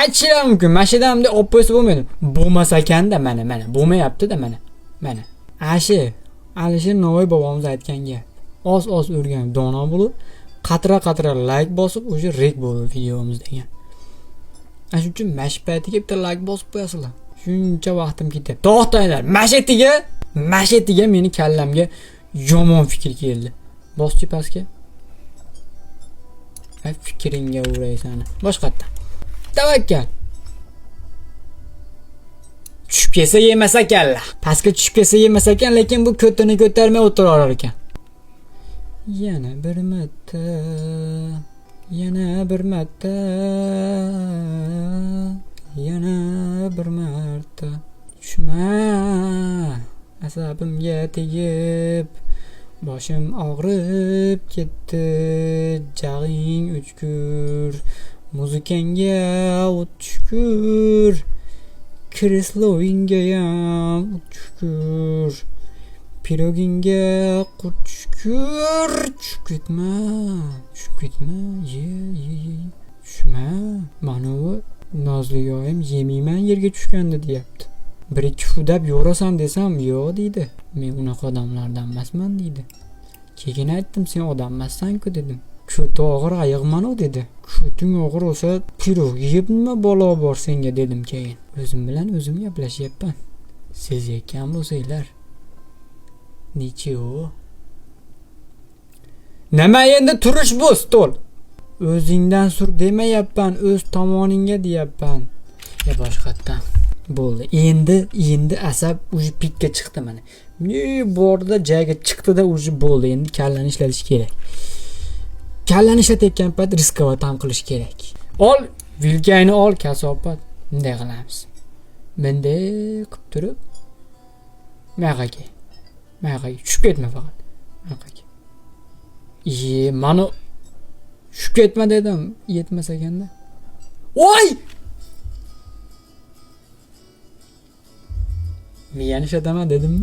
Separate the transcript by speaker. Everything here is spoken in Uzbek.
Speaker 1: aytishim mumkin. Mashinamda olib qo'ysa bo'lmaydi. Bo'lmasa ekanda mana bo'lmayapti-da mana. Ashi Alisher Navoiy bobomiz aytgan gap. Oz o'rganib dono bo'lib, qatra like bosib, o'sha rek bo'ldi videomiz degan. Shuning uchun mash paytiga bitta like bosib qo'yasizlar. Shuncha vaqtim ketadi. To'xtanglar. Mashetiga meni kallamga yomon fikr keldi. Boschi pastga. Fikringga uraysan. Boshqatdan. Tavakkal. Tushib kelsa yemasa kalla. Pastga tushib kelsa yemasa ekan, lekin bu ko'tini ko'tarmay o'tirar ekan. Yana bir marta. Tushma. Asabimga tegib, boshim og'rib ketdi. Jag'ing uchkur. Muzikangga o'tishkur. Kresloingayam o'tishkur. Pirogingga qutishkur. Tushib ketma. Ye. Tushma. Mana bu Nozliyoyim yemiyman yerga tushganda deyapti. Bir-ikki fudab yo'rasan desam, yo'q deydi. Men unaqa odamlardan emasman deydi. Keyin aytdim, sen odam emassan-ku dedim. Ko'ti og'ir ayiqman-ku dedi. Ko'ting og'ir bo'lsa, pirog yeb nima balo bor senga dedim keyin. O'zim bilan o'zim gaplashyapman. Sezayotgan bo'lsanglar. Nechi-o? Nima endi turish bu stol? O'zingdan sur demayapman, o'z tomoningga deyapman. Ya boshqatdan. Bo'ldi. Endi asab uji pikka chiqdi mana. Ne borda joyga chiqdi-da uji bo'ldi. Endi kallani ishlatish kerak. Kallani ishlatayotgan payt riskovat ham qilish kerak. Ol, vilkayni ol, kasopat. Bunday qilamiz. Bunday qilib turib Maqaga. Tushib ketma faqat. Maqaga. Mana tushib ketma dedim, yetmas ekanda. Voy! Men yana ishataman dedim.